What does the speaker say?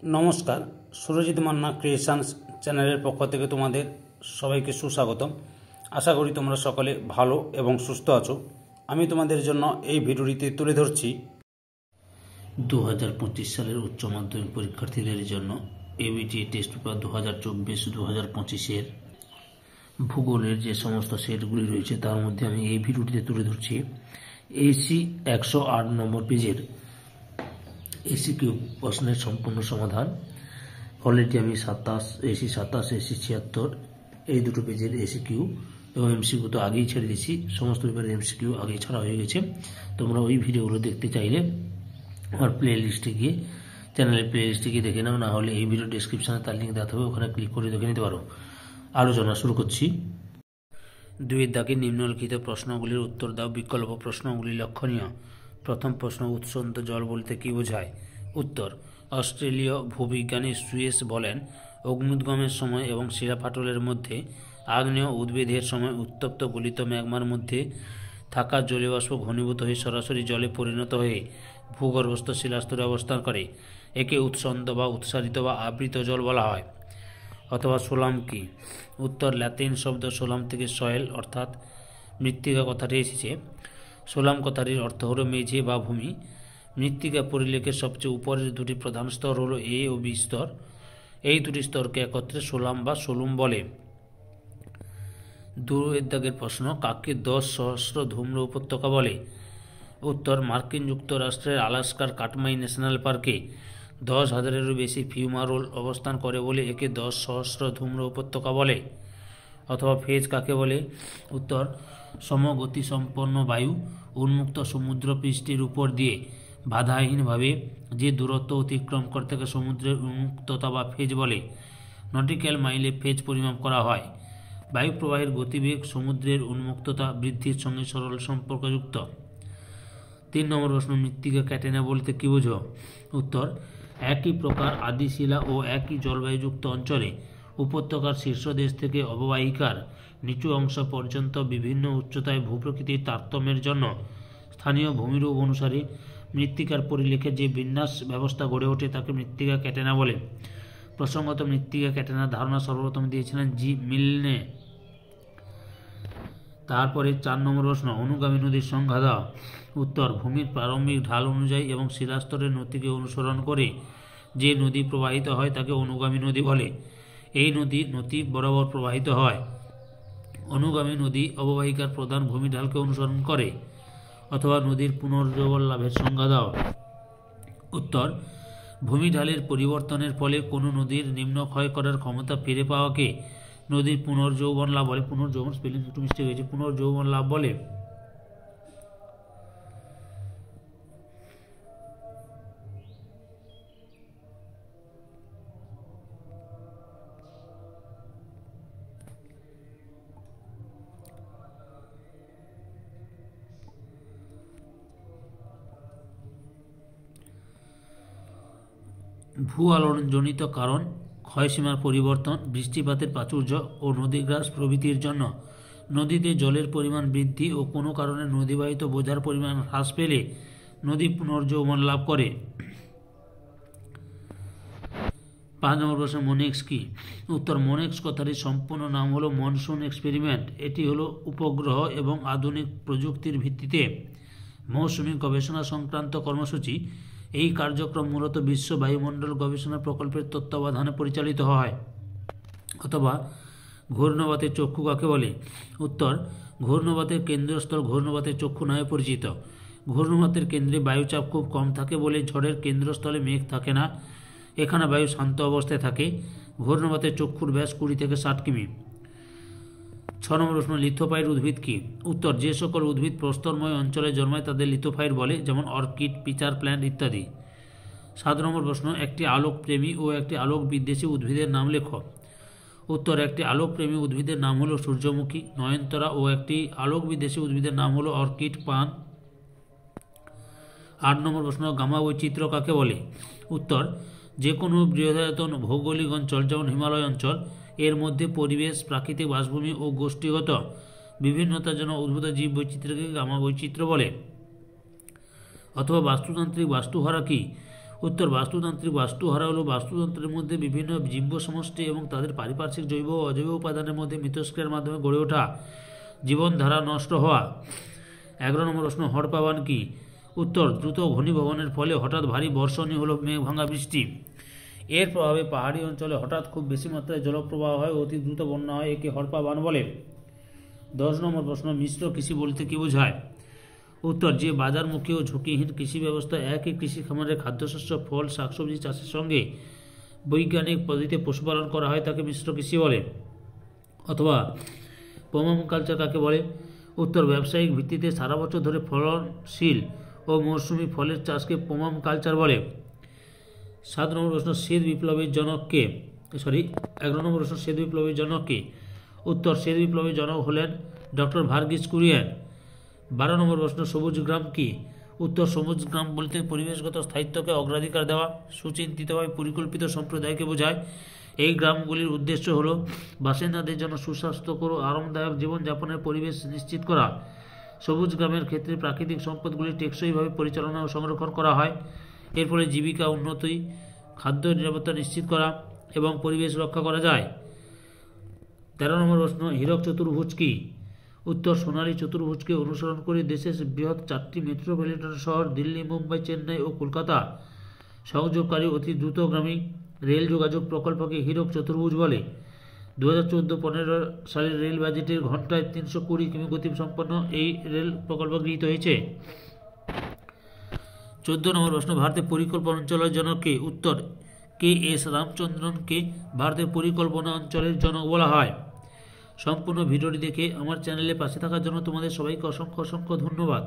নমস্কার, সুরজিৎ মান্না ক্রিয়েশনস চ্যানেলের পক্ষ থেকে তোমাদের সবাইকে সুস্বাগতম। আশা করি তোমরা সকলে ভালো এবং সুস্থ আছো। আমি তোমাদের জন্য এই ভিডিওটিতে তুলে ধরছি 2025 সালের উচ্চ মাধ্যমিক পরীক্ষার্থীদের জন্য এবিটি টেস্ট পেপার 2024-2025-এর ভূগোলের যে সমস্ত সেটগুলি রয়েছে তার মধ্যে আমি এই ভিডিওটিতে তুলে ধরছি এসি 108 নম্বর পেজের এসি কিউ প্রশ্নের সম্পূর্ণ সমাধান। অলরেডি আমি এসি 76 এই দুটো পেজের এসি কিউ এবং এমসিকিউ তো আগেই ছেড়ে দিয়েছি, সমস্ত পেপারের এমসিকিউ আগেই ছাড়া হয়ে গেছে। তোমরা ওই ভিডিওগুলো দেখতে চাইলে আমার চ্যানেলের প্লে লিস্টে গিয়ে দেখে নাও, না হলে এই ভিডিও ডিসক্রিপশানে তার লিঙ্ক দেওয়া হবে, ওখানে ক্লিক করে দেখে নিতে পারো। আলোচনা শুরু করছি। 2 দাগে নিম্নলিখিত প্রশ্নগুলির উত্তর দাও। বিকল্প প্রশ্নগুলি লক্ষণীয়। প্রথম প্রশ্ন, উৎসন্ত জল বলতে কী বোঝায়? উত্তর, অস্ট্রেলীয় ভূবিজ্ঞানী সুয়েস বলেন, অগ্নুদ্গমের সময় এবং শিলা ফাটলের মধ্যে আগ্নেয় উদ্ভিদের সময় উত্তপ্ত গলিত ম্যাগমার মধ্যে থাকা জলীয়বাষ্প ঘনীভূত হয়ে সরাসরি জলে পরিণত হয়ে ভূগর্ভস্থ শিলাস্তরে অবস্থান করে। একে উৎসন্ত বা উৎসারিত বা আবৃত জল বলা হয়। অথবা সোলাম কি? উত্তর, ল্যাতিন শব্দ সোলাম থেকে সয়েল অর্থাৎ মৃত্তিকা কথাটি এসেছে। সোলাম কথাটির অর্থ হলো মেঝে বা ভূমি। মৃত্তিকা পরিলেখের সবচেয়ে উপরের দুটি প্রধান স্তর হলো এ ও বি স্তর। এই দুটি স্তরকে একত্রে সোলাম বা সোলুম বলে। 2 দাগের প্রশ্ন, কাকে 10 সহস্র ধূম্র উপত্যকা বলে? উত্তর, মার্কিন যুক্তরাষ্ট্রের আলাস্কার কাটমাই ন্যাশনাল পার্কে 10,000-এরও বেশি ফিউমারোল অবস্থান করে বলে একে 10 সহস্র ধূম্র উপত্যকা বলে। অথবা ফেজ কাকে বলে? উত্তর, সমগতিসম্পন্ন বায়ু উন্মুক্ত সমুদ্রপৃষ্ঠের উপর দিয়ে বাধাহীনভাবে যে দূরত্ব অতিক্রম করে তাকে সমুদ্রের উন্মুক্ততা বা ফেজ বলে। নটিক্যাল মাইলে ফেজ পরিমাপ করা হয়। বায়ু প্রবাহের গতিবেগ সমুদ্রের উন্মুক্ততা বৃদ্ধির সঙ্গে সরল সম্পর্কযুক্ত। 3 নম্বর প্রশ্ন, মৃত্তিকা ক্যাটেনা বলতে কী বোঝো? উত্তর, একই প্রকার আদিশিলা ও একই জলবায়ুযুক্ত অঞ্চলে উপত্যকার শীর্ষদেশ থেকে অববাহিকার নিচু অংশ পর্যন্ত বিভিন্ন উচ্চতায় ভূপ্রকৃতির তারতম্যের জন্য স্থানীয় ভূমিরূপ অনুসারে মৃত্তিকার পরিলেখে যে বিন্যাস ব্যবস্থা গড়ে ওঠে তাকে মৃত্তিকা ক্যাটেনা বলে। প্রসঙ্গত মৃত্তিকা ক্যাটেনার ধারণা সর্বপ্রথম দিয়েছিলেন জি মিলনে। তারপরে 4 নম্বর প্রশ্ন, অনুগামী নদীর সংজ্ঞা দাও। উত্তর, ভূমির প্রারম্ভিক ঢাল অনুযায়ী এবং শিলাস্তরের নদীকে অনুসরণ করে যে নদী প্রবাহিত হয় তাকে অনুগামী নদী বলে। এই নদী বরাবর প্রবাহিত হয়। অনুগামী নদী অববাহিকার প্রধান ভূমি ঢালকে অনুসরণ করে। অথবা নদীর পুনর্যৌবন লাভের সংজ্ঞা দাও। উত্তর, ভূমি ঢালের পরিবর্তনের ফলে কোনো নদীর নিম্ন ক্ষয় করার ক্ষমতা ফিরে পাওয়াকে নদীর পুনর্যৌবন লাভ বলে। পুনর্যৌবন স্পেলিং একটু মিস্টেক হয়েছে, পুনর্যৌবন লাভ বলে। ভূ আলোড়নজনিত কারণ, ক্ষয়সীমার পরিবর্তন, বৃষ্টিপাতের প্রাচুর্য ও নদীগ্রাস প্রভৃতির জন্য নদীতে জলের পরিমাণ বৃদ্ধি ও কোনো কারণে নদীবাহিত বোঝার পরিমাণ হ্রাস পেলে নদী পুনর্যৌবন লাভ করে। 5 নম্বর প্রশ্ন, মোনেক্স কি? উত্তর, মোনেক্স কথাটির সম্পূর্ণ নাম হলো মনসুন এক্সপেরিমেন্ট। এটি হলো উপগ্রহ এবং আধুনিক প্রযুক্তির ভিত্তিতে মৌসুমী গবেষণা সংক্রান্ত কর্মসূচি। এই কার্যক্রম মূলত বিশ্ব বায়ুমণ্ডল গবেষণা প্রকল্পের তত্ত্বাবধানে পরিচালিত হয়। অথবা ঘূর্ণবাতের চক্ষু কাকে বলে? উত্তর, ঘূর্ণবাতের কেন্দ্রস্থল ঘূর্ণবাতের চক্ষু নামে পরিচিত। ঘূর্ণবাতের কেন্দ্রে বায়ুচাপ খুব কম থাকে বলে ঝড়ের কেন্দ্রস্থলে মেঘ থাকে না। এখানে বায়ু শান্ত অবস্থায় থাকে। ঘূর্ণবাতের চক্ষুর ব্যাস 20 থেকে 60 কিমি। 6 নম্বর প্রশ্ন, লিথোফাইট উদ্ভিদ কি? উত্তর, যে সকল উদ্ভিদ প্রস্তরময় অঞ্চলে জন্মায় তাদের লিথোফাইট বলে, যেমন অর্কিড, পিচার প্ল্যান্ট ইত্যাদি। 7 নম্বর প্রশ্ন, একটি আলোকপ্রেমী ও একটি আলোক বিদ্বেষী উদ্ভিদের নাম লেখো। উত্তর, একটি আলোকপ্রেমী উদ্ভিদের নাম হলো সূর্যমুখী, নয়নতারা ও একটি আলোক বিদ্বেষী উদ্ভিদের নাম হলো অর্কিড, পান। 8 নম্বর প্রশ্ন, গামা বৈচিত্র্য কাকে বলে? উত্তর, যে কোনো বৃহদায়তন ভৌগোলিক অঞ্চল যেমন হিমালয় অঞ্চল এর মধ্যে পরিবেশ, প্রাকৃতিক বাসভূমি ও গোষ্ঠীগত বিভিন্নতার জন্য উদ্ভূত জীব বৈচিত্র্যকে গামা বৈচিত্র্য বলে। অথবা বাস্তুতান্ত্রিক বাস্তুহারা কি? উত্তর, বাস্তুতান্ত্রিক বাস্তুহারা হলো বাস্তুতন্ত্রের মধ্যে বিভিন্ন জীব সমষ্টি এবং তাদের পারিপার্শ্বিক জৈব ও অজৈব উপাদানের মধ্যে মিথস্ক্রিয়ার মাধ্যমে গড়ে ওঠা জীবনধারা নষ্ট হওয়া। 11 নম্বর প্রশ্ন, হড়পাবান কি? উত্তর, দ্রুত ঘনীভবনের ফলে হঠাৎ ভারী বর্ষণই হলো মেঘ ভাঙা বৃষ্টি। এর প্রভাবে পাহাড়ি অঞ্চলে হঠাৎ খুব বেশি মাত্রায় জলপ্রবাহ হয়, অতি দ্রুত বন্যা হয়, একে হড়পাবান বলে। 10 নম্বর প্রশ্ন, মিশ্র কৃষি বলতে কি বোঝায়? উত্তর, যে বাজারমুখী ও ঝুঁকিহীন কৃষি ব্যবস্থা একই কৃষি খামারে খাদ্যশস্য, ফল, শাকসবজি চাষের সঙ্গে বৈজ্ঞানিক পদ্ধতিতে পশুপালন করা হয় তাকে মিশ্র কৃষি বলে। অথবা পমাম কালচার কাকে বলে? উত্তর, ব্যবসায়িক ভিত্তিতে সারা বছর ধরে ফলনশীল ও মৌসুমি ফলের চাষকে পমাম কালচার বলে। 7 নম্বর প্রশ্ন, শ্বেত বিপ্লবের জনক কে? 11 নম্বর প্রশ্ন, শ্বেত বিপ্লবের জনক কে? উত্তর, শ্বেত বিপ্লবের জনক হলেন ডক্টর ভার্গিস কুরিয়েন। 12 নম্বর প্রশ্ন, সবুজ গ্রাম কি? উত্তর, সবুজ গ্রাম বলতে পরিবেশগত স্থায়িত্বকে অগ্রাধিকার দেওয়া সুচিন্তিতভাবে পরিকল্পিত সম্প্রদায়কে বোঝায়। এই গ্রামগুলির উদ্দেশ্য হল বাসিন্দাদের জন্য সুস্বাস্থ্যকর ও আরামদায়ক জীবনযাপনের পরিবেশ নিশ্চিত করা। সবুজ গ্রামের ক্ষেত্রে প্রাকৃতিক সম্পদগুলি টেকসইভাবে পরিচালনা ও সংরক্ষণ করা হয়। এর ফলে জীবিকা উন্নতি, খাদ্য নিরাপত্তা নিশ্চিত করা এবং পরিবেশ রক্ষা করা যায়। 13 নম্বর প্রশ্ন, হীরক চতুর্ভুজ কি? উত্তর, সোনালী চতুর্ভুজকে অনুসরণ করে দেশের বৃহৎ 4টি মেট্রোপলিটন শহর দিল্লি, মুম্বাই, চেন্নাই ও কলকাতা সংযোগকারী অতি দ্রুতগামী রেল যোগাযোগ প্রকল্পকে হীরক চতুর্ভুজ বলে। 2014-15 সালের রেল বাজেটের ঘন্টায় 320 কিমি গতিসম্পন্ন এই রেল প্রকল্প গৃহীত হয়েছে। 14 নম্বর প্রশ্ন, ভারতের পরিকল্পনা অঞ্চলের জনক কে? উত্তর, KS রামচন্দ্রনকে ভারতের পরিকল্পনা অঞ্চলের জনক বলা হয়। সম্পূর্ণ ভিডিওটি দেখে আমার চ্যানেলে পাশে থাকার জন্য তোমাদের সবাইকে অসংখ্য ধন্যবাদ।